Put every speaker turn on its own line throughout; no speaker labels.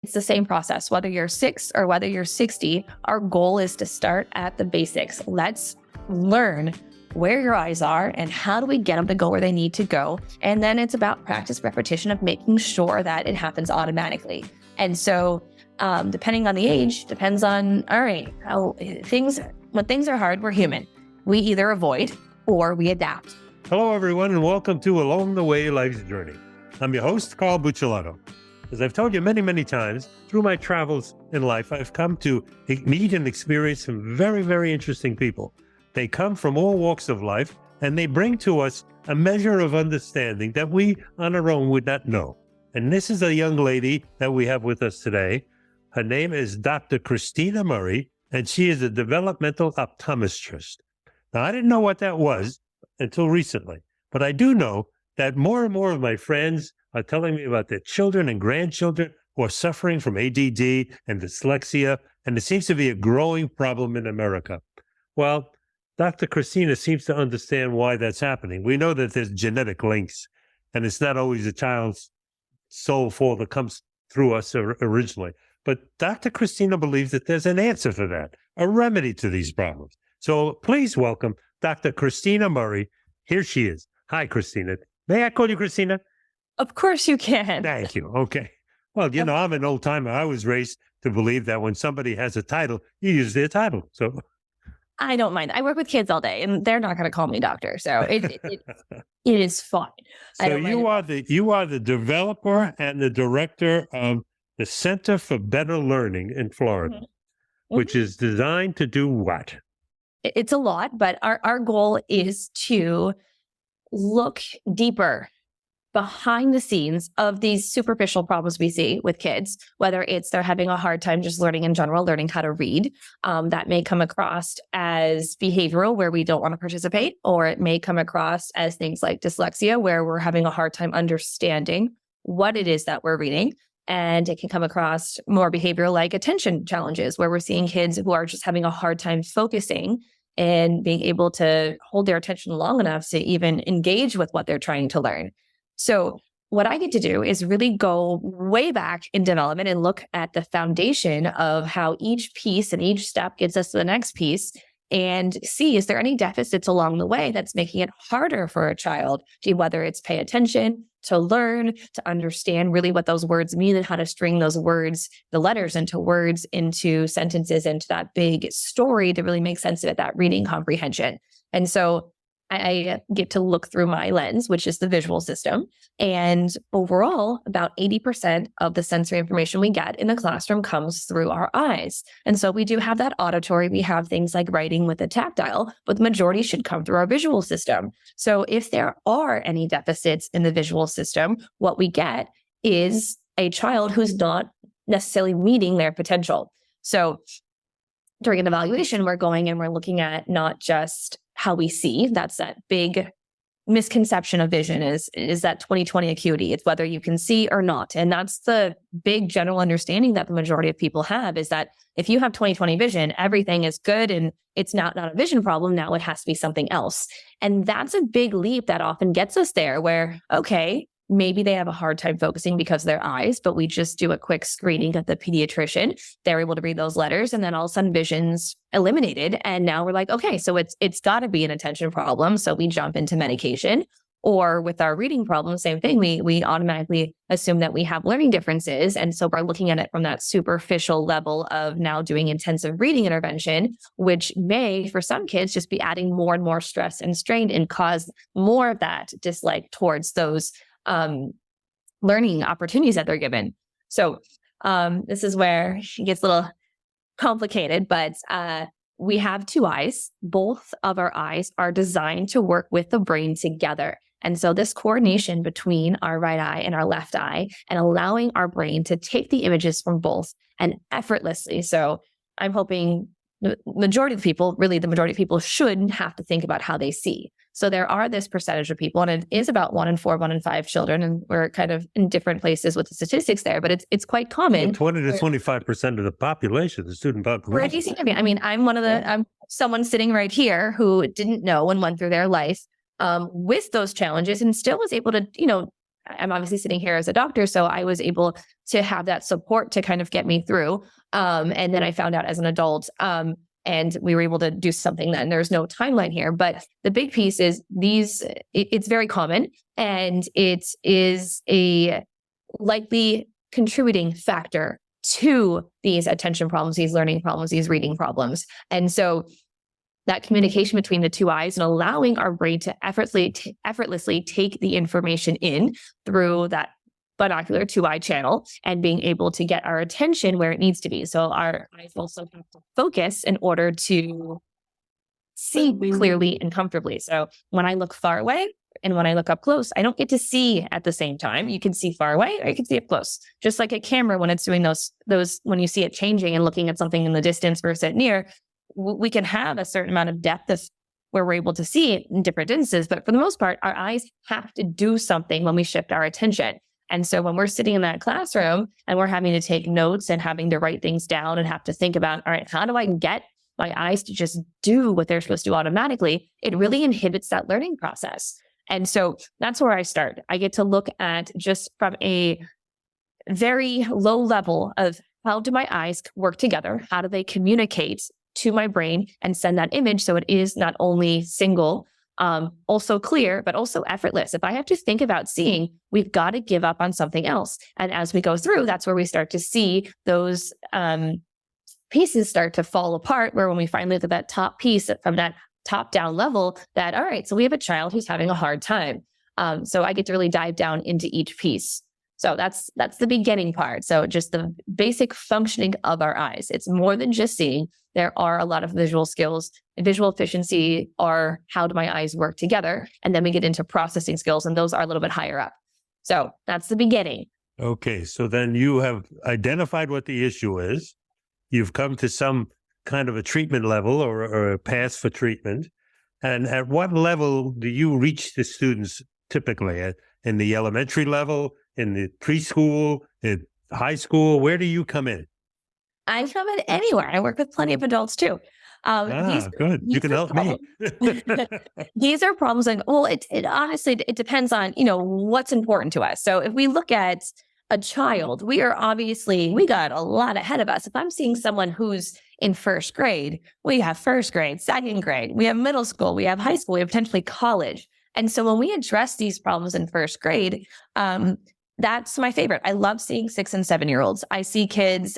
It's the same process, whether you're 6 or whether you're 60. Our goal is to start at the basics. Let's learn where your eyes are and how do we get them to go where they need to go. And then it's about practice, repetition of making sure that it happens automatically. And so depending on the age, depends on, all right, when things are hard, we're human. We either avoid or we adapt.
Hello, everyone, and welcome to Along the Way Life's Journey. I'm your host, Carl Buccellato. As I've told you many, many times, through my travels in life, I've come to meet and experience some very, very interesting people. They come from all walks of life, and they bring to us a measure of understanding that we on our own would not know. And this is a young lady that we have with us today. Her name is Dr. Christina Murray, and she is a developmental optometrist. Now, I didn't know what that was until recently, but I do know that more and more of my friends are telling me about their children and grandchildren who are suffering from ADD and dyslexia, and it seems to be a growing problem in America. Well, Dr. Christina seems to understand why that's happening. We know that there's genetic links, and it's not always a child's soul fall that comes through us originally. But Dr. Christina believes that there's an answer to that, a remedy to these problems. So please welcome Dr. Christina Murray. Here she is. Hi, Christina. May I call you Christina?
Of course you can.
Thank you. Okay. Well, you know, I'm an old timer. I was raised to believe that when somebody has a title, you use their title. So
I don't mind. I work with kids all day, and they're not going to call me doctor. So it is fine.
So you are the developer and the director of the Center for Better Learning in Florida, which is designed to do what?
It's a lot, but our goal is to look deeper behind the scenes of these superficial problems we see with kids, whether it's they're having a hard time just learning in general, learning how to read. That may come across as behavioral, where we don't want to participate, or it may come across as things like dyslexia, where we're having a hard time understanding what it is that we're reading. And it can come across more behavioral, like attention challenges, where we're seeing kids who are just having a hard time focusing and being able to hold their attention long enough to even engage with what they're trying to learn. So what I get to do is really go way back in development and look at the foundation of how each piece and each step gets us to the next piece, and see, is there any deficits along the way that's making it harder for a child to, whether it's pay attention, to learn, to understand really what those words mean and how to string those words, the letters into words, into sentences, into that big story to really make sense of it, that reading comprehension. And so I get to look through my lens, which is the visual system. And overall, about 80% of the sensory information we get in the classroom comes through our eyes. And so we do have that auditory. We have things like writing with a tactile, but the majority should come through our visual system. So if there are any deficits in the visual system, what we get is a child who's not necessarily meeting their potential. So during an evaluation, we're going and we're looking at not just how we see. That's that big misconception of vision is that 20/20 acuity. It's whether you can see or not. And that's the big general understanding that the majority of people have, is that if you have 20/20 vision, everything is good and it's not a vision problem. Now it has to be something else. And that's a big leap that often gets us there where, okay, maybe they have a hard time focusing because of their eyes, but we just do a quick screening at the pediatrician. They're able to read those letters, and then all of a sudden vision's eliminated. And now we're like, okay, so it's got to be an attention problem. So we jump into medication. Or with our reading problem, same thing. We automatically assume that we have learning differences. And so we're looking at it from that superficial level of now doing intensive reading intervention, which may, for some kids, just be adding more and more stress and strain and cause more of that dislike towards those learning opportunities that they're given. So this is where it gets a little complicated, but we have two eyes. Both of our eyes are designed to work with the brain together. And so this coordination between our right eye and our left eye, and allowing our brain to take the images from both and effortlessly. So I'm hoping the majority of people shouldn't have to think about how they see. So there are this percentage of people, and it is about 1 in 4, 1 in 5 children, and we're kind of in different places with the statistics there, but it's quite common.
Well, 20 to 25% of the population, the student population.
I mean, I'm someone sitting right here who didn't know and went through their life with those challenges and still was able to, I'm obviously sitting here as a doctor, so I was able to have that support to kind of get me through. And then I found out as an adult, and we were able to do something then. There's no timeline here, but the big piece is it's very common, and it is a likely contributing factor to these attention problems, these learning problems, these reading problems. And so that communication between the two eyes and allowing our brain to effortlessly take the information in through that binocular 2-eye channel and being able to get our attention where it needs to be. So our eyes also have to focus in order to see clearly and comfortably. So when I look far away and when I look up close, I don't get to see at the same time. You can see far away or you can see up close. Just like a camera when it's doing those when you see it changing and looking at something in the distance versus at near, we can have a certain amount of depth of where we're able to see it in different instances. But for the most part, our eyes have to do something when we shift our attention. And so when we're sitting in that classroom and we're having to take notes and having to write things down and have to think about, all right, how do I get my eyes to just do what they're supposed to do automatically? It really inhibits that learning process. And so that's where I start. I get to look at just from a very low level of how do my eyes work together? How do they communicate to my brain and send that image so it is not only single, also clear, but also effortless. If I have to think about seeing, we've got to give up on something else. And as we go through, that's where we start to see those pieces start to fall apart, where when we finally look at that top piece from that top down level, that, all right, so we have a child who's having a hard time. So I get to really dive down into each piece. So that's the beginning part. So just the basic functioning of our eyes. It's more than just seeing. There are a lot of visual skills, visual efficiency, or how do my eyes work together? And then we get into processing skills, and those are a little bit higher up. So that's the beginning.
Okay. So then you have identified what the issue is. You've come to some kind of a treatment level or a path for treatment. And at what level do you reach the students typically? In the elementary level, in the preschool, in high school? Where do you come in?
I come in anywhere. I work with plenty of adults too.
Good. You can help me.
These are problems. And well, it honestly, it depends on, what's important to us. So if we look at a child, we got a lot ahead of us. If I'm seeing someone who's in first grade, we have first grade, second grade, we have middle school, we have high school, we have potentially college. And so when we address these problems in first grade, that's my favorite. I love seeing 6 and 7-year-olds. I see kids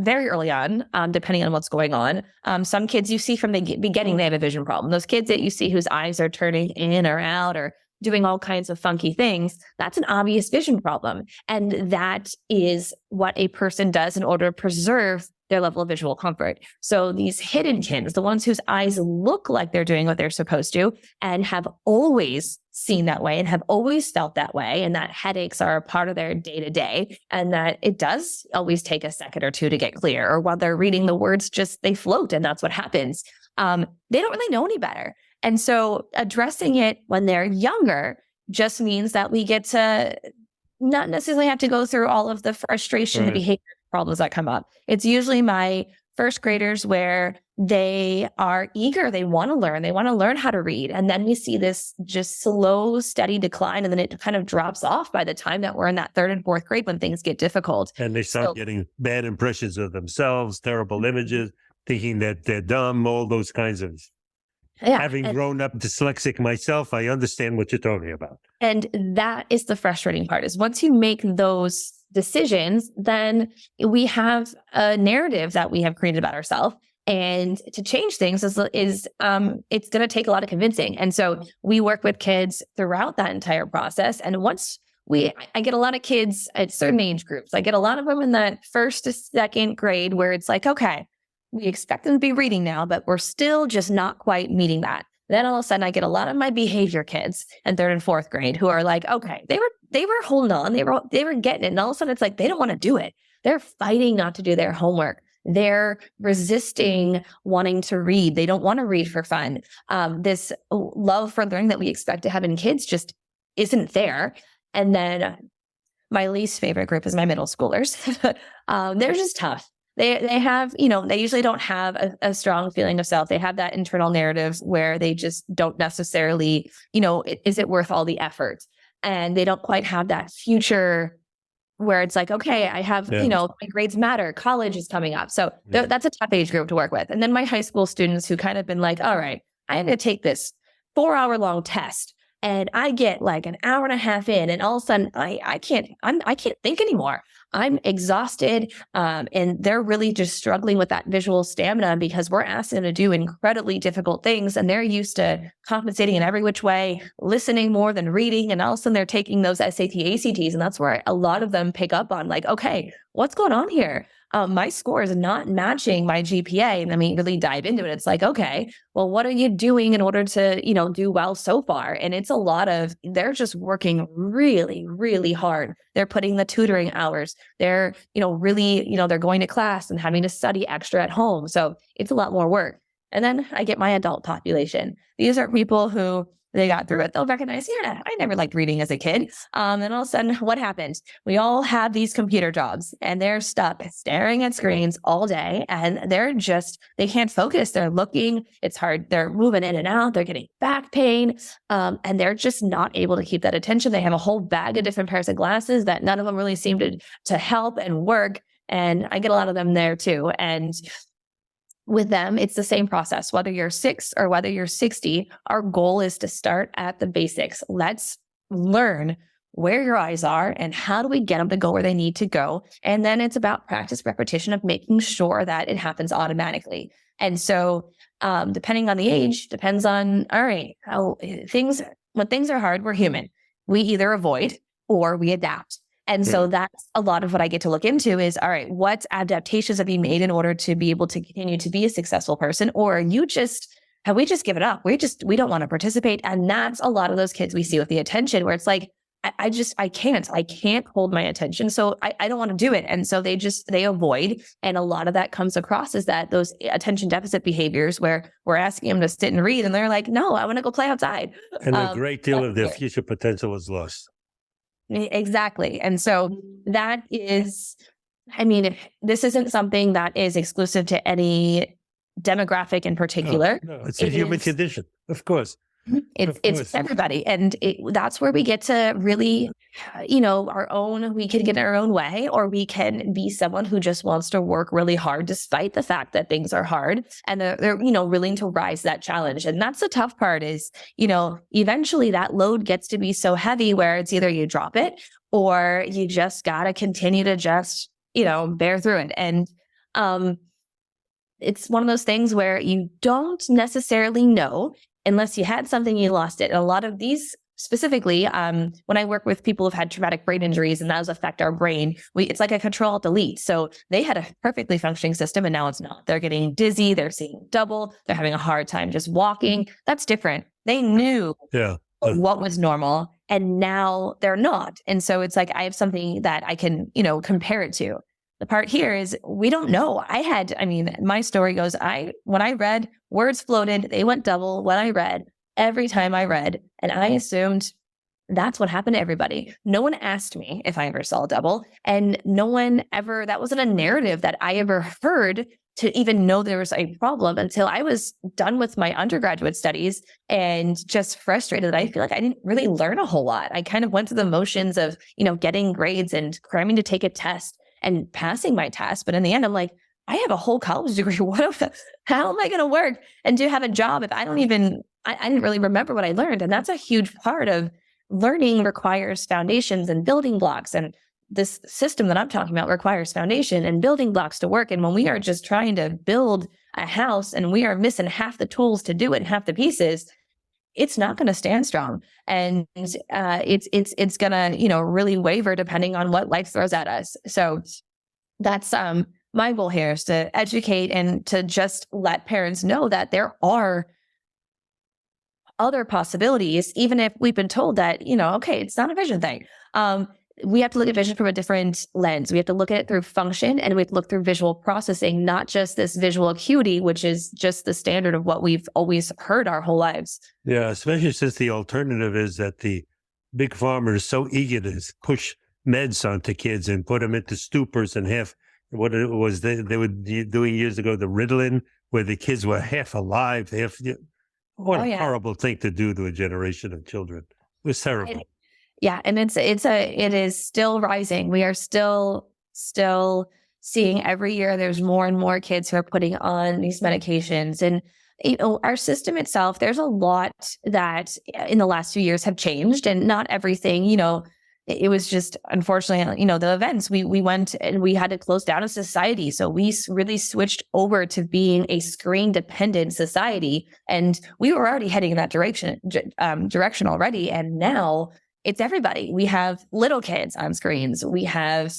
very early on, depending on what's going on. Some kids you see from the beginning, they have a vision problem. Those kids that you see whose eyes are turning in or out or doing all kinds of funky things, that's an obvious vision problem. And that is what a person does in order to preserve their level of visual comfort. So these hidden kids, the ones whose eyes look like they're doing what they're supposed to and have always seen that way and have always felt that way, and that headaches are a part of their day-to-day, and that it does always take a second or two to get clear, or while they're reading the words, just they float and that's what happens. They don't really know any better. And so addressing it when they're younger just means that we get to not necessarily have to go through all of the frustration, the behavior problems that come up. It's usually my first graders where they are eager. They want to learn. They want to learn how to read. And then we see this just slow, steady decline. And then it kind of drops off by the time that we're in that 3rd and 4th grade when things get difficult.
And they start getting bad impressions of themselves, terrible images, thinking that they're dumb, all those kinds of... Yeah, having grown up dyslexic myself, I understand what you're talking about.
And that is the frustrating part, is once you make those decisions, then we have a narrative that we have created about ourselves. And to change things is it's going to take a lot of convincing. And so we work with kids throughout that entire process. And once I get a lot of kids at certain age groups. I get a lot of them in that 1st to 2nd grade where it's like, okay, we expect them to be reading now, but we're still just not quite meeting that. Then all of a sudden I get a lot of my behavior kids in 3rd and 4th grade who are like, okay, they were holding on. They were getting it. And all of a sudden it's like, they don't want to do it. They're fighting not to do their homework. They're resisting wanting to read. They don't want to read for fun. This love for learning that we expect to have in kids just isn't there. And then my least favorite group is my middle schoolers. They're just tough. They have, they usually don't have a strong feeling of self. They have that internal narrative where they just don't necessarily, is it worth all the effort? and they don't quite have that future where it's like, okay, I have, my grades matter. College is coming up. So that's a tough age group to work with. And then my high school students who kind of been like, all right, I'm going to take this 4-hour long test and I get like an hour and a half in, and all of a sudden I can't think anymore. I'm exhausted. And they're really just struggling with that visual stamina because we're asking them to do incredibly difficult things. And they're used to compensating in every which way, listening more than reading. And all of a sudden they're taking those SAT, ACTs. And that's where a lot of them pick up on like, okay, what's going on here? My score is not matching my GPA. And then we really dive into it. It's like, okay, well, what are you doing in order to, do well so far? And it's a lot of, they're just working really, really hard. They're putting the tutoring hours. They're, really, they're going to class and having to study extra at home. So it's a lot more work. And then I get my adult population. These are people who they got through it. They'll recognize, yeah, I never liked reading as a kid. And all of a sudden, what happens? We all have these computer jobs and they're stuck staring at screens all day and they can't focus. They're looking, it's hard. They're moving in and out. They're getting back pain. And they're just not able to keep that attention. They have a whole bag of different pairs of glasses that none of them really seem to help and work. And I get a lot of them there too. And with them, it's the same process. Whether you're 6 or whether you're 60, our goal is to start at the basics. Let's learn where your eyes are and how do we get them to go where they need to go. And then it's about practice, repetition of making sure that it happens automatically. And so depending on the age, depends on, all right, when things are hard, we're human. We either avoid or we adapt. And so that's a lot of what I get to look into is, all right, what adaptations have you made in order to be able to continue to be a successful person? Or have we just given up? We don't want to participate. And that's a lot of those kids we see with the attention where it's like, I can't hold my attention. So I don't want to do it. And so they avoid. And a lot of that comes across as that those attention deficit behaviors where we're asking them to sit and read. And they're like, no, I want to go play outside.
And a great deal of their future potential is lost.
Exactly. And so that is, this isn't something that is exclusive to any demographic in particular.
No, it's a human condition, of course.
It's everybody. And that's where we get to really, we can get our own way, or we can be someone who just wants to work really hard despite the fact that things are hard. And they're willing to rise that challenge. And that's the tough part is, eventually that load gets to be so heavy where it's either you drop it or you just got to continue to just, bear through it. And, it's one of those things where you don't necessarily know unless you had something, you lost it. And a lot of these specifically, when I work with people who've had traumatic brain injuries and those affect our brain, it's like a control-delete. So they had a perfectly functioning system and now it's not. They're getting dizzy. They're seeing double. They're having a hard time just walking. That's different. They knew what was normal and now they're not. And so it's like, I have something that I can, compare it to. The part here is we don't know. My story goes, when I read, words floated, they went double when I read, every time I read, and I assumed that's what happened to everybody. No one asked me if I ever saw double, and that wasn't a narrative that I ever heard to even know there was a problem until I was done with my undergraduate studies and just frustrated that I feel like I didn't really learn a whole lot. I kind of went through the motions of, getting grades and cramming to take a test and passing my test. But in the end, I'm like, I have a whole college degree. How am I going to work and have a job if I didn't really remember what I learned? And that's a huge part of learning requires foundations and building blocks. And this system that I'm talking about requires foundation and building blocks to work. And when we are just trying to build a house and we are missing half the tools to do it and half the pieces, it's not going to stand strong. And it's going to, really waver depending on what life throws at us. So that's my goal here is to educate and to just let parents know that there are other possibilities, even if we've been told that, okay, it's not a vision thing. We have to look at vision from a different lens. We have to look at it through function and we have to look through visual processing, not just this visual acuity, which is just the standard of what we've always heard our whole lives.
Yeah, especially since the alternative is that the big pharma is so eager to push meds onto kids and put them into stupors and what it was they were doing years ago, the Ritalin, where the kids were half alive, what a horrible thing to do to a generation of children. It was terrible.
Yeah. And it is still rising. We are still seeing every year there's more and more kids who are putting on these medications. And, our system itself, there's a lot that in the last few years have changed, and not everything, it was just, unfortunately, the events, we went and we had to close down a society. So we really switched over to being a screen dependent society. And we were already heading in that direction already. And now it's everybody. We have little kids on screens. We have,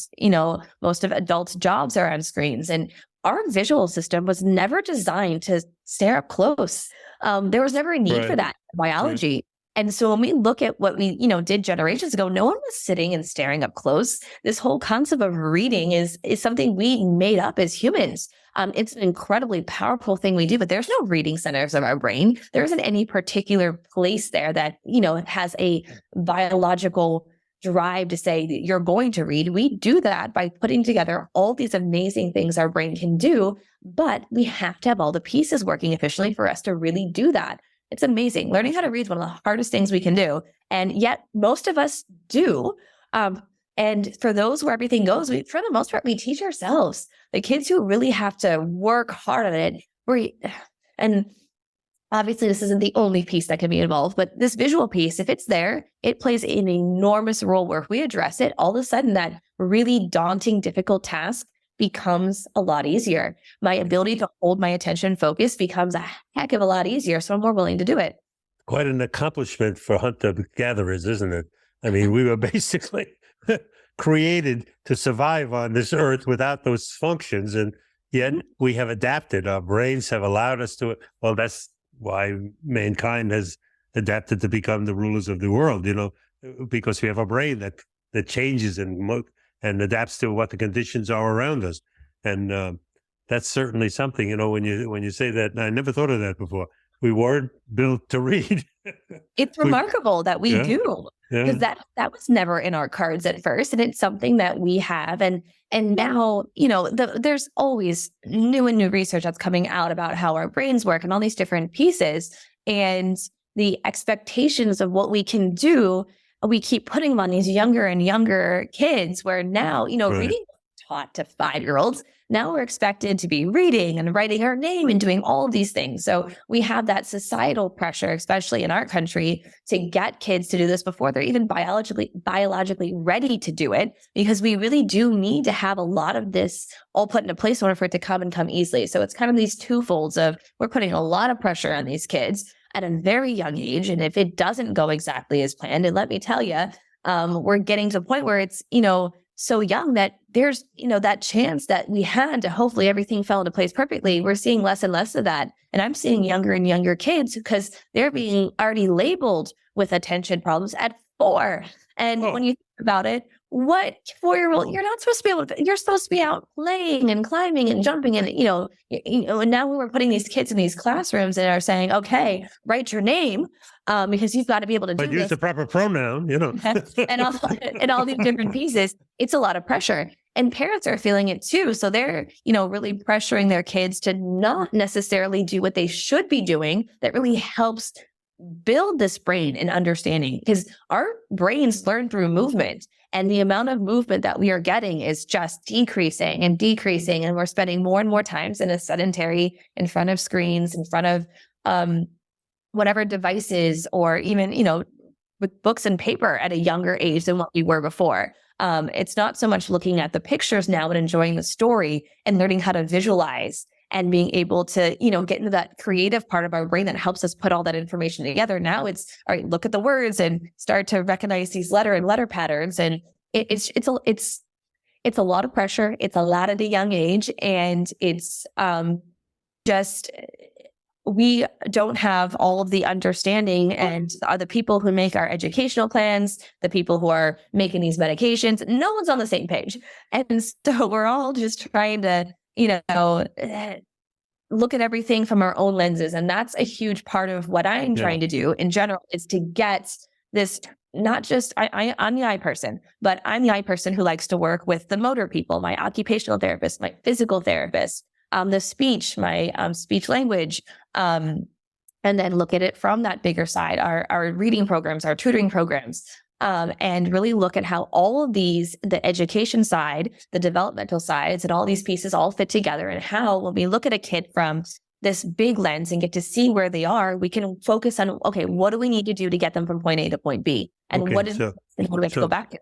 most of adults' jobs are on screens. And our visual system was never designed to stare up close. There was never a need for that in biology. Right. And so when we look at what we, did generations ago, no one was sitting and staring up close. This whole concept of reading is something we made up as humans. It's an incredibly powerful thing we do, but there's no reading centers of our brain. There isn't any particular place there that, has a biological drive to say that you're going to read. We do that by putting together all these amazing things our brain can do, but we have to have all the pieces working efficiently for us to really do that. It's amazing. Learning how to read is one of the hardest things we can do. And yet most of us do. And for those where everything goes, for the most part, we teach ourselves. The kids who really have to work hard on it, and obviously this isn't the only piece that can be involved, but this visual piece, if it's there, it plays an enormous role where if we address it, all of a sudden that really daunting, difficult task becomes a lot easier. My ability to hold my attention focus becomes a heck of a lot easier. So I'm more willing to do it.
Quite an accomplishment for hunter-gatherers, isn't it? I mean, we were basically created to survive on this earth without those functions. And yet we have adapted. Our brains have allowed us to, well, that's why mankind has adapted to become the rulers of the world, because we have a brain that changes and adapts to what the conditions are around us. And that's certainly something, when you say that, I never thought of that before. We weren't built to read.
It's remarkable that we do, because that was never in our cards at first. And it's something that we have. And now, there's always new and new research that's coming out about how our brains work and all these different pieces. And the expectations of what we can do, we keep putting them on these younger and younger kids, where now, reading was taught to 5-year-olds. Now we're expected to be reading and writing our name and doing all of these things. So we have that societal pressure, especially in our country, to get kids to do this before they're even biologically ready to do it, because we really do need to have a lot of this all put into place in order for it to come easily. So it's kind of these twofolds of, we're putting a lot of pressure on these kids at a very young age. And if it doesn't go exactly as planned, and let me tell you, we're getting to a point where it's, so young that there's, that chance that we had to hopefully everything fell into place perfectly. We're seeing less and less of that. And I'm seeing younger and younger kids because they're being already labeled with attention problems at 4. And when you think about it, what 4-year-old, you're not supposed to be able to, you're supposed to be out playing and climbing and jumping. And, and now we're putting these kids in these classrooms and are saying, okay, write your name because you've got to be able to do this.
But use the proper pronoun,
and all these different pieces. It's a lot of pressure. And parents are feeling it too. So they're, really pressuring their kids to not necessarily do what they should be doing that really helps build this brain and understanding, because our brains learn through movement, and the amount of movement that we are getting is just decreasing. And we're spending more and more times in a sedentary, in front of screens, in front of whatever devices, or even, with books and paper at a younger age than what we were before. It's not so much looking at the pictures now, but enjoying the story and learning how to visualize and being able to, get into that creative part of our brain that helps us put all that information together. Now it's, all right, look at the words and start to recognize these letter patterns. And it's a lot of pressure. It's a lot at a young age. And it's just, we don't have all of the understanding, and are the people who make our educational plans, the people who are making these medications, no one's on the same page. And so we're all just trying to, look at everything from our own lenses. And that's a huge part of what I'm trying to do in general, is to get this, not just, I'm the eye person, but I'm the eye person who likes to work with the motor people, my occupational therapist, my physical therapist, the speech, my speech language, and then look at it from that bigger side, our reading programs, our tutoring programs. and really look at how all of these, the education side, the developmental sides, and all these pieces all fit together, and how when we look at a kid from this big lens and get to see where they are, we can focus on, okay, what do we need to do to get them from point A to point B? And
Okay,
what do we have to go back to?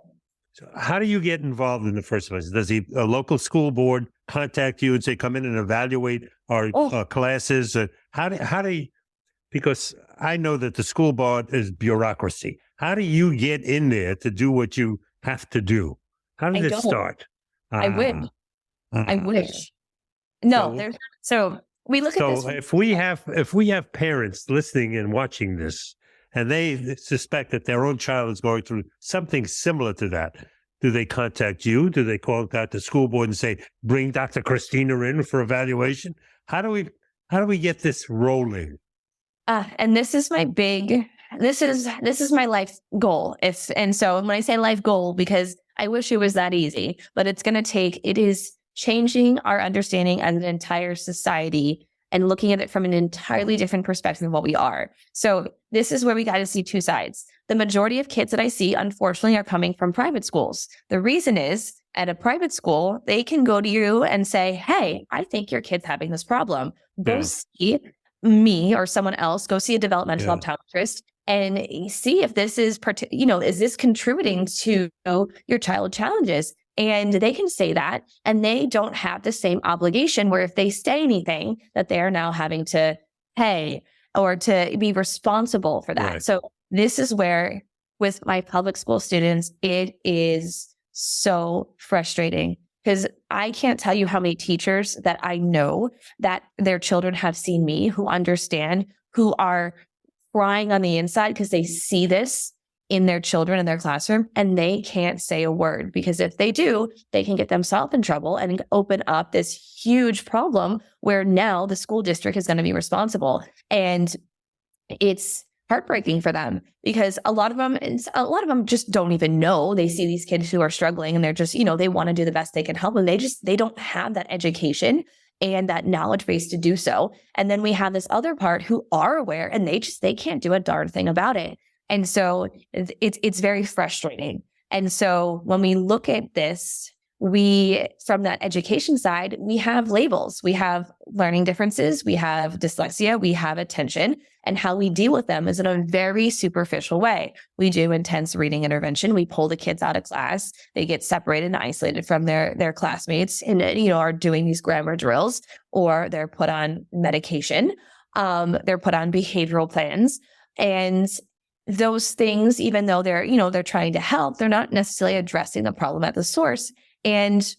So how do you get involved in the first place? Does a local school board contact you and say, come in and evaluate our classes? How do you, because I know that the school board is bureaucracy. How do you get in there to do what you have to do? How did it start?
I wish. No, so we look at this.
So if we have parents listening and watching this, and they suspect that their own child is going through something similar to that, do they contact you? Do they contact the school board and say, bring Dr. Christina in for evaluation? How do we get this rolling?
And this is my this is my life goal. And so when I say life goal, because I wish it was that easy, but it is changing our understanding as an entire society and looking at it from an entirely different perspective than what we are. So this is where we got to see two sides. The majority of kids that I see, unfortunately, are coming from private schools. The reason is, at a private school, they can go to you and say, hey, I think your kid's having this problem. Go see me or someone else, go see a developmental optometrist and see if this is, is this contributing to your child challenges? And they can say that, and they don't have the same obligation where if they say anything that they're now having to pay or to be responsible for that. Right. So this is where with my public school students, it is so frustrating because I can't tell you how many teachers that I know that their children have seen me, who understand, who are crying on the inside because they see this in their children in their classroom, and they can't say a word because if they do, they can get themselves in trouble and open up this huge problem where now the school district is going to be responsible. And it's heartbreaking for them because a lot of them just don't even know. They see these kids who are struggling and they're just, they want to do the best they can help, and they don't have that education and that knowledge base to do so. And then we have this other part who are aware and they can't do a darn thing about it. And so it's very frustrating. And so when we look at this, from that education side, we have labels, we have learning differences, we have dyslexia, we have attention, and how we deal with them is in a very superficial way. We do intense reading intervention. We pull the kids out of class. They get separated and isolated from their classmates and, are doing these grammar drills, or they're put on medication. They're put on behavioral plans, and those things, even though they're trying to help, they're not necessarily addressing the problem at the source. And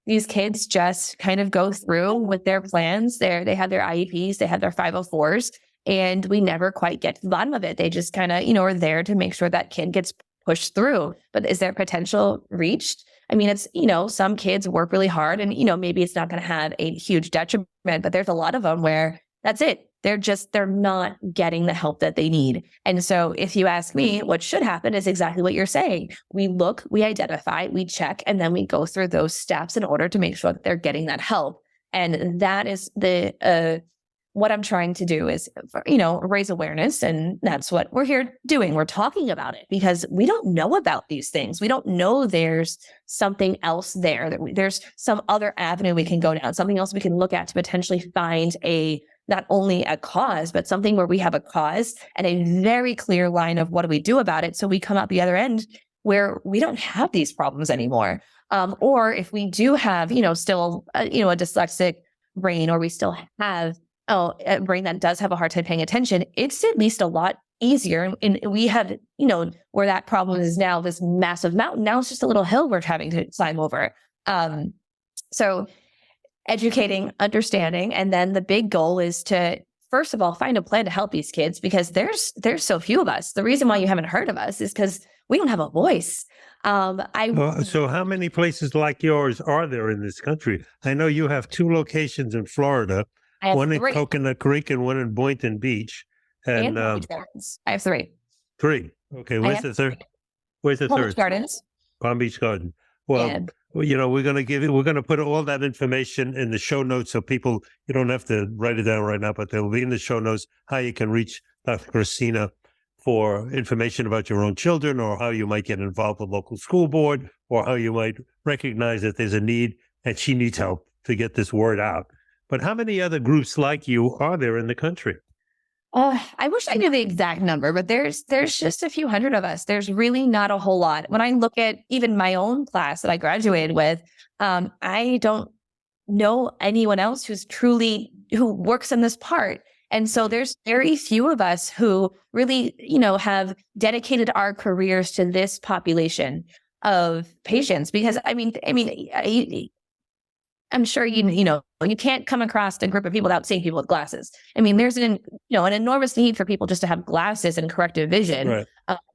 these kids just kind of go through with their plans. They have their IEPs, they have their 504s, and we never quite get to the bottom of it. They just kind of, are there to make sure that kid gets pushed through. But is their potential reached? I mean, it's, some kids work really hard and, maybe it's not going to have a huge detriment, but there's a lot of them where that's it. They're not getting the help that they need. And so if you ask me, what should happen is exactly what you're saying. We look, we identify, we check, and then we go through those steps in order to make sure that they're getting that help. And that is what I'm trying to do is, raise awareness. And that's what we're here doing. We're talking about it because we don't know about these things. We don't know there's something else there, that there's some other avenue we can go down, something else we can look at to potentially find not only a cause, but something where we have a cause and a very clear line of what do we do about it. So we come out the other end where we don't have these problems anymore. Or if we do have, still, a dyslexic brain, or we still have a brain that does have a hard time paying attention, it's at least a lot easier. And we have, where that problem is now this massive mountain. Now it's just a little hill we're having to climb over. So educating, understanding, and then the big goal is to, first of all, find a plan to help these kids because there's so few of us. The reason why you haven't heard of us is because we don't have a voice.
So how many places like yours are there in this country? I know you have 2 locations in Florida, one in Coconut Creek and one in Boynton Beach. And
I have 3.
3. Okay. Where's the third? Where's the
Palm
third?
Beach Gardens.
Palm Beach Garden. Well, we're going to put all that information in the show notes so people, you don't have to write it down right now, but they'll be in the show notes how you can reach Dr. Christina for information about your own children, or how you might get involved with local school board, or how you might recognize that there's a need and she needs help to get this word out. But how many other groups like you are there in the country?
I wish I knew the exact number, but there's just a few hundred of us. There's really not a whole lot. When I look at even my own class that I graduated with, I don't know anyone else who works in this part. And so there's very few of us who really, have dedicated our careers to this population of patients. Because I'm sure you can't come across a group of people without seeing people with glasses. I mean, there's an enormous need for people just to have glasses and corrective vision,
Right.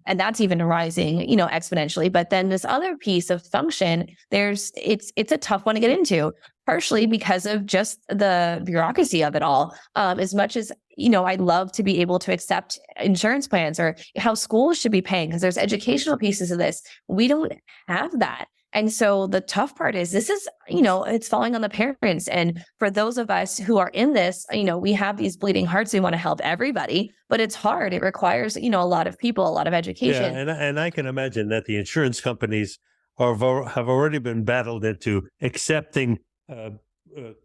And that's even rising, exponentially. But then this other piece of function, it's a tough one to get into, partially because of just the bureaucracy of it all. As much as I'd love to be able to accept insurance plans or how schools should be paying, because there's educational pieces of this. We don't have that. And so the tough part is it's falling on the parents. And for those of us who are in this, we have these bleeding hearts. We want to help everybody, but it's hard. It requires, a lot of people, a lot of education.
Yeah, and I can imagine that the insurance companies have already been battled into accepting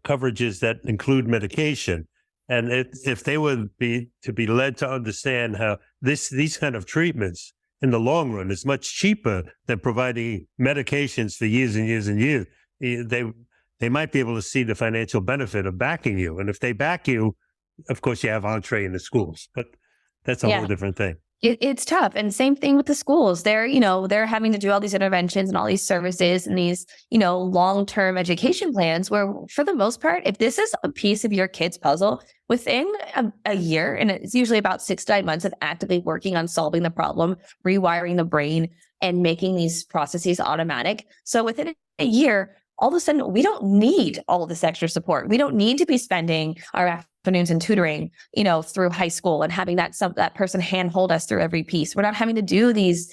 coverages that include medication. And if they would be led to understand how these kind of treatments in the long run is much cheaper than providing medications for years and years and years, they might be able to see the financial benefit of backing you. And if they back you, of course, you have entree in the schools, but that's a whole different thing.
It's tough. And same thing with the schools. They're having to do all these interventions and all these services and these, long-term education plans where, for the most part, if this is a piece of your kid's puzzle, within a year, and it's usually about 6 to 9 months of actively working on solving the problem, rewiring the brain and making these processes automatic. So within a year, all of a sudden, we don't need all of this extra support. We don't need to be spending our afternoons in tutoring, through high school and having that person handhold us through every piece. We're not having to do these,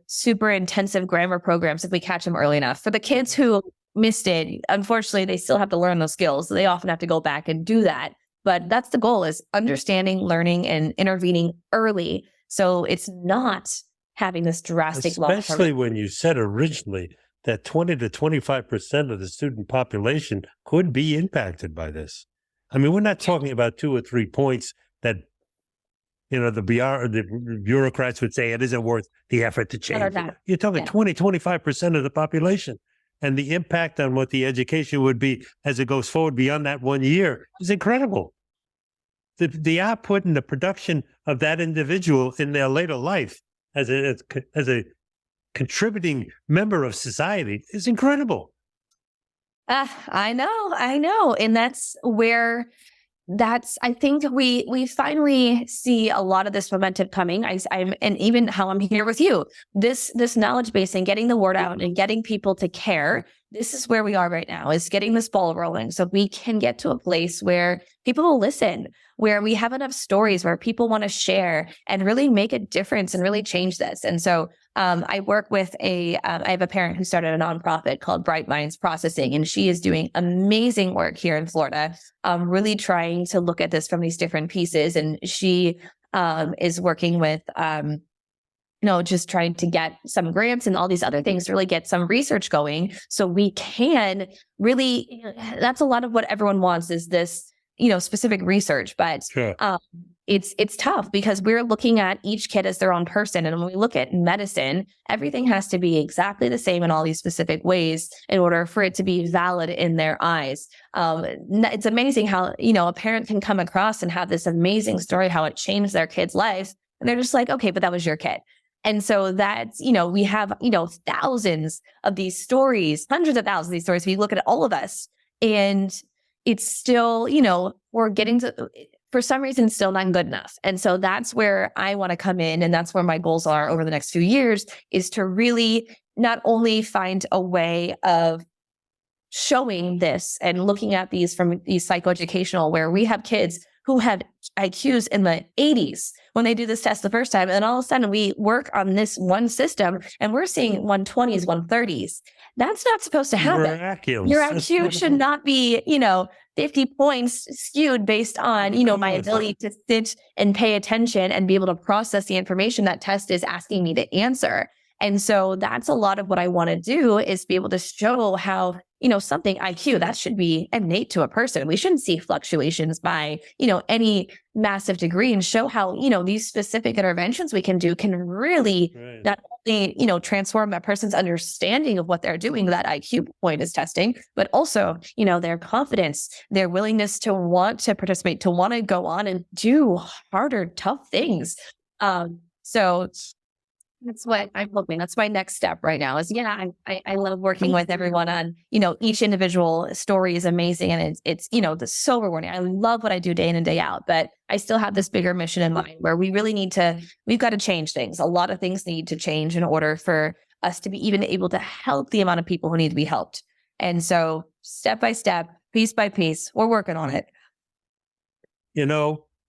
super intensive grammar programs if we catch them early enough. For the kids who missed it, unfortunately, they still have to learn those skills. So they often have to go back and do that. But that's the goal, is understanding, learning, and intervening early. So it's not having this drastic,
especially when you said originally that 20 to 25% of the student population could be impacted by this. I mean, we're not talking about 2 or 3 points that, the bureaucrats would say it isn't worth the effort to change. You're talking 20, 25% of the population. And the impact on what the education would be as it goes forward beyond that 1 year is incredible. The output and the production of that individual in their later life as a contributing member of society is incredible.
I know. And that's where I think we finally see a lot of this momentum coming. And even how I'm here with you, this knowledge base and getting the word out and getting people to care. This is where we are right now, is getting this ball rolling so we can get to a place where people will listen, where we have enough stories where people want to share and really make a difference and really change this. And so I work with I have a parent who started a nonprofit called Bright Minds Processing, and she is doing amazing work here in Florida, really trying to look at this from these different pieces. And she is working with just trying to get some grants and all these other things to really get some research going so we can really, that's a lot of what everyone wants, is this, specific research, but
Sure.
It's tough because we're looking at each kid as their own person. And when we look at medicine, everything has to be exactly the same in all these specific ways in order for it to be valid in their eyes. It's amazing how, a parent can come across and have this amazing story, how it changed their kid's life. And they're just like, okay, but that was your kid. And so that's, we have, thousands of these stories, hundreds of thousands of these stories. We look at all of us, and it's still, we're getting to, for some reason, still not good enough. And so that's where I want to come in. And that's where my goals are over the next few years, is to really not only find a way of showing this and looking at these from these psychoeducational, where we have kids who had IQs in the 80s when they do this test the first time. And all of a sudden we work on this one system and we're seeing 120s, 130s. That's not supposed to happen.
Miraculous.
Your IQ should not be, 50 points skewed based on, my ability to sit and pay attention and be able to process the information that test is asking me to answer. And so that's a lot of what I want to do, is be able to show how, something IQ, that should be innate to a person. We shouldn't see fluctuations by, any massive degree, and show how, these specific interventions we can do can really not only, transform that person's understanding of what they're doing, that IQ point is testing, but also, their confidence, their willingness to want to participate, to want to go on and do harder, tough things. So that's what I'm hoping. That's my next step right now is, I love working with everyone on, each individual story is amazing. And it's so rewarding. I love what I do day in and day out, but I still have this bigger mission in mind where we've got to change things. A lot of things need to change in order for us to be even able to help the amount of people who need to be helped. And so step by step, piece by piece, we're working on it.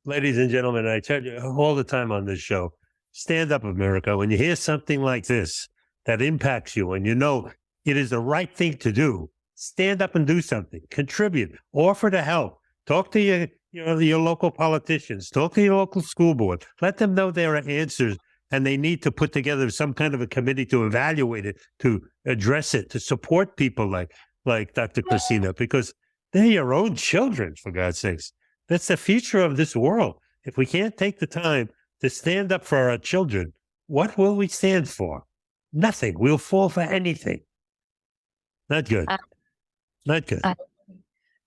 Ladies and gentlemen, I tell you all the time on this show, stand up, America. When you hear something like this that impacts you and it is the right thing to do, stand up and do something, contribute, offer to help, talk to your local politicians, talk to your local school board, let them know there are answers, and they need to put together some kind of a committee to evaluate it, to address it, to support people like Dr. Christina, because they're your own children, for God's sakes. That's the future of this world. If we can't take the time to stand up for our children, what will we stand for? Nothing. We'll fall for anything. Not good. Not good.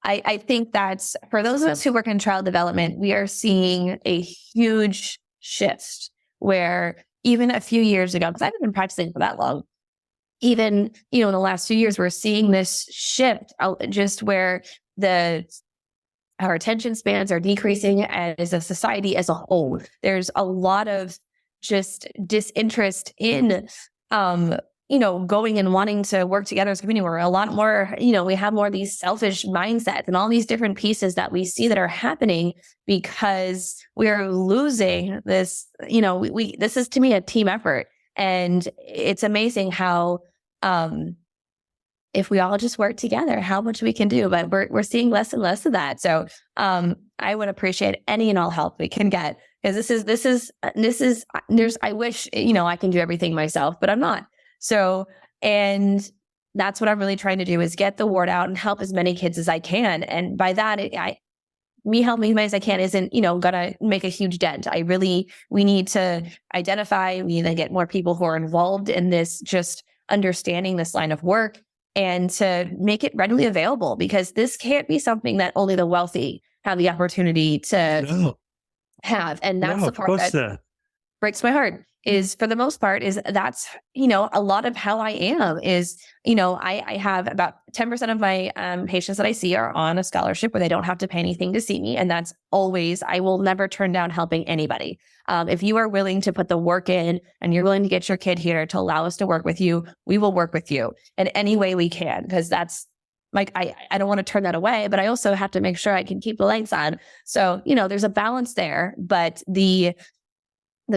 I think that's, for those of us who work in child development, we are seeing a huge shift where even a few years ago, because I haven't been practicing for that long, even, in the last few years, we're seeing this shift just where our attention spans are decreasing as a society as a whole. There's a lot of just disinterest in, going and wanting to work together as a community. We're a lot more, we have more of these selfish mindsets and all these different pieces that we see that are happening because we're losing this, this is to me a team effort. And it's amazing how, if we all just work together, how much we can do, but we're seeing less and less of that. So I would appreciate any and all help we can get, because I wish, I can do everything myself, but I'm not. So, and that's what I'm really trying to do, is get the word out and help as many kids as I can. And by that, me helping as many as I can isn't, gonna make a huge dent. We need to identify, we need to get more people who are involved in this, just understanding this line of work, and to make it readily available, because this can't be something that only the wealthy have the opportunity to have. And that's the part that breaks my heart, is for the most part, is that's, a lot of how I am is, I have about 10% of my patients that I see are on a scholarship where they don't have to pay anything to see me. And that's always, I will never turn down helping anybody. If you are willing to put the work in and you're willing to get your kid here to allow us to work with you, we will work with you in any way we can, because that's like, I don't want to turn that away, but I also have to make sure I can keep the lights on. So, there's a balance there, but the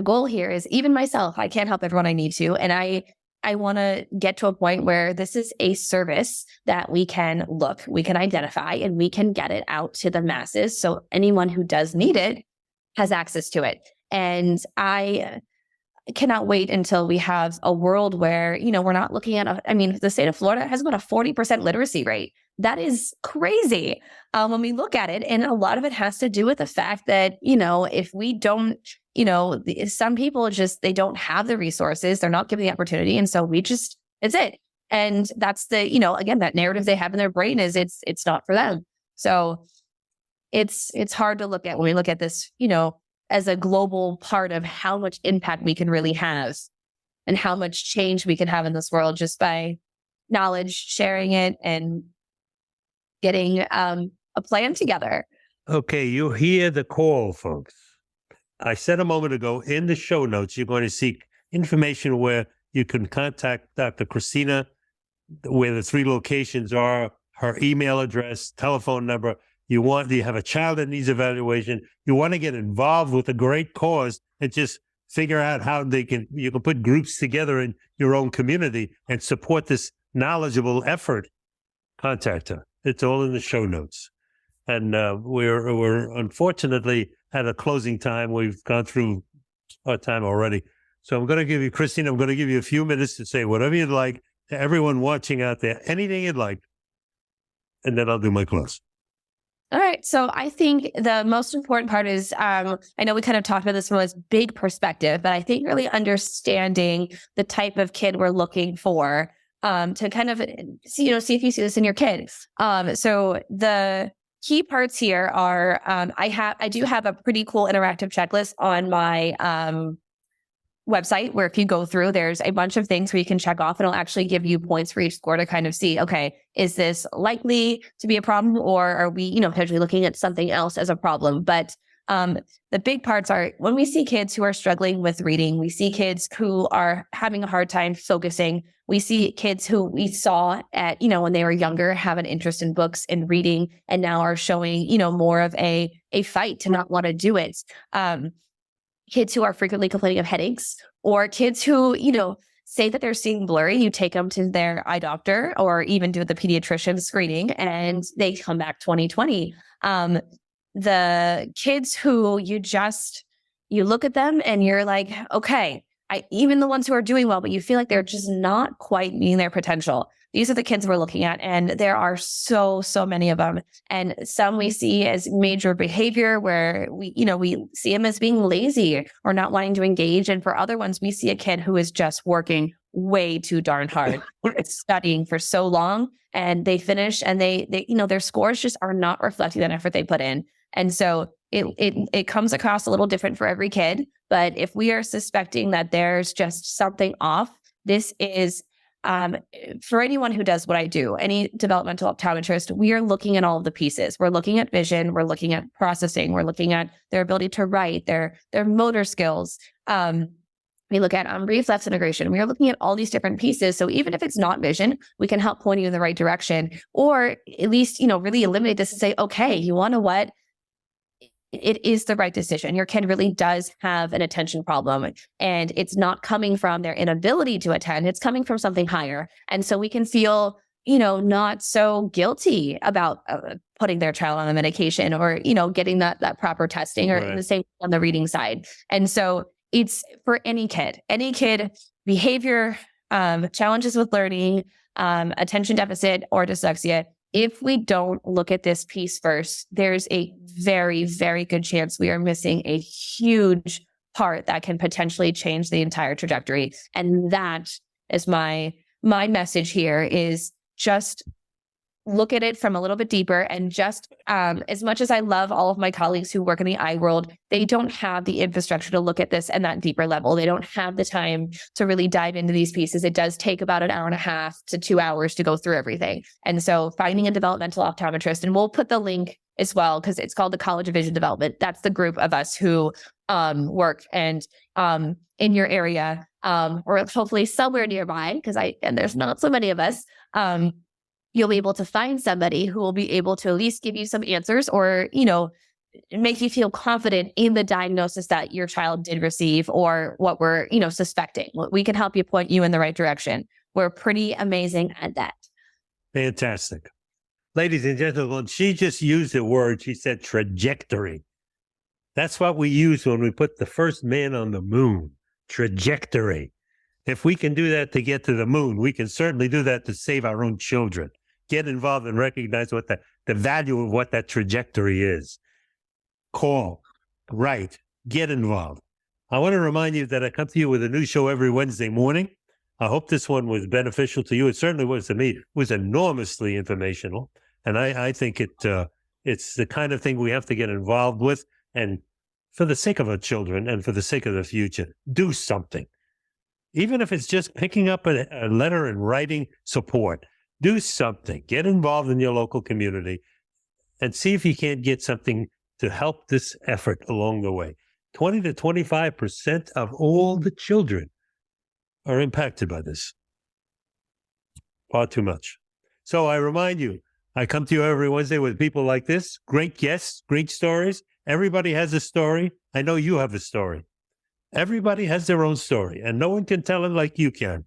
goal here is, even myself, I can't help everyone I need to. And I want to get to a point where this is a service that we can identify, and we can get it out to the masses. So anyone who does need it has access to it. And I cannot wait until we have a world where, we're not looking at, the state of Florida has about a 40% literacy rate. That is crazy when we look at it. And a lot of it has to do with the fact that, if we don't, some people just, they don't have the resources, they're not given the opportunity. And so it's it. And that's the, again, that narrative they have in their brain is it's not for them. So it's hard to look at when we look at this, as a global part of how much impact we can really have and how much change we can have in this world just by knowledge, sharing it, and getting a plan together.
Okay, you hear the call, folks. I said a moment ago, in the show notes, you're going to see information where you can contact Dr. Christina, where the 3 locations are, her email address, telephone number. you have a child that needs evaluation, you want to get involved with a great cause and just figure out how you can put groups together in your own community and support this knowledgeable effort, contact her. It's all in the show notes. And we're unfortunately at a closing time. We've gone through our time already. So I'm going to give you, Christina, I'm going to give you a few minutes to say whatever you'd like to everyone watching out there, anything you'd like, and then I'll do my close.
All right. So I think the most important part is, I know we kind of talked about this from a big perspective, but I think really understanding the type of kid we're looking for, to kind of see if you see this in your kids. So the key parts here are, I do have a pretty cool interactive checklist on my website where if you go through, there's a bunch of things where you can check off and it'll actually give you points for each score to kind of see, okay, is this likely to be a problem, or are we, potentially looking at something else as a problem? But the big parts are when we see kids who are struggling with reading, we see kids who are having a hard time focusing. We see kids who we saw at, when they were younger, have an interest in books and reading, and now are showing, more of a fight to not want to do it. Kids who are frequently complaining of headaches, or kids who, say that they're seeing blurry. You take them to their eye doctor or even do the pediatrician screening and they come back 20/20. The kids who you look at them and you're like, okay, even the ones who are doing well, but you feel like they're just not quite meeting their potential. These are the kids we're looking at, and there are so many of them. And some we see as major behavior where we see them as being lazy or not wanting to engage. And for other ones, we see a kid who is just working way too darn hard. It's studying for so long, and they finish and they their scores just are not reflecting that effort they put in. And so it comes across a little different for every kid. But if we are suspecting that there's just something off, this is for anyone who does what I do, any developmental optometrist, we are looking at all of the pieces. We're looking at vision, we're looking at processing, we're looking at their ability to write, their motor skills. We look at reflex integration. We are looking at all these different pieces. So even if it's not vision, we can help point you in the right direction, or at least, really eliminate this and say, okay, you want to what? It is the right decision. Your kid really does have an attention problem, and it's not coming from their inability to attend. It's coming from something higher. And so we can feel, not so guilty about putting their child on the medication or, getting that proper testing, or
Right.
the same on the reading side. And so it's for any kid, behavior, challenges with learning, attention deficit or dyslexia. If we don't look at this piece first, there's a very, very good chance we are missing a huge part that can potentially change the entire trajectory. And that is my message here, is just look at it from a little bit deeper. And just as much as I love all of my colleagues who work in the eye world, they don't have the infrastructure to look at this at that deeper level. They don't have the time to really dive into these pieces. It does take about an hour and a half to 2 hours to go through everything. And so finding a developmental optometrist, and we'll put the link as well, because it's called the College of Vision Development. That's the group of us who work and in your area, or hopefully somewhere nearby, and there's not so many of us. You'll be able to find somebody who will be able to at least give you some answers, or, make you feel confident in the diagnosis that your child did receive, or what we're, suspecting. We can help you, point you in the right direction. We're pretty amazing at that.
Fantastic. Ladies and gentlemen, she just used a word. She said trajectory. That's what we use when we put the first man on the moon. Trajectory. If we can do that to get to the moon, we can certainly do that to save our own children. Get involved and recognize what the value of what that trajectory is. Call, write, get involved. I want to remind you that I come to you with a new show every Wednesday morning. I hope this one was beneficial to you. It certainly was to me. It was enormously informational. And I think it's the kind of thing we have to get involved with. And for the sake of our children and for the sake of the future, do something. Even if it's just picking up a letter and writing support, do something. Get involved in your local community and see if you can't get something to help this effort along the way. 20 to 25% of all the children are impacted by this. Far too much. So I remind you, I come to you every Wednesday with people like this, great guests, great stories. Everybody has a story. I know you have a story. Everybody has their own story, and no one can tell it like you can.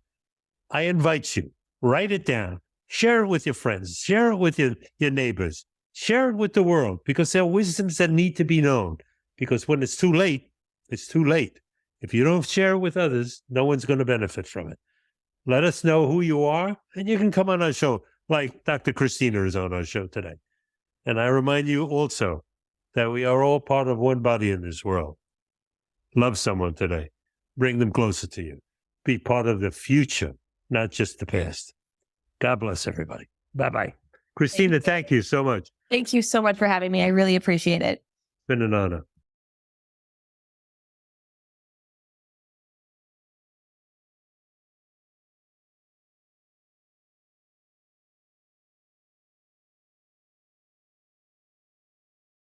I invite you, write it down, share it with your friends, share it with your neighbors, share it with the world, because there are wisdoms that need to be known. Because when it's too late, it's too late. If you don't share it with others, no one's going to benefit from it. Let us know who you are, and you can come on our show, like Dr. Christina is on our show today. And I remind you also that we are all part of one body in this world. Love someone today. Bring them closer to you. Be part of the future, not just the past. God bless everybody. Bye-bye. Christina, thank you so much.
Thank you so much for having me. I really appreciate it.
It's been an honor.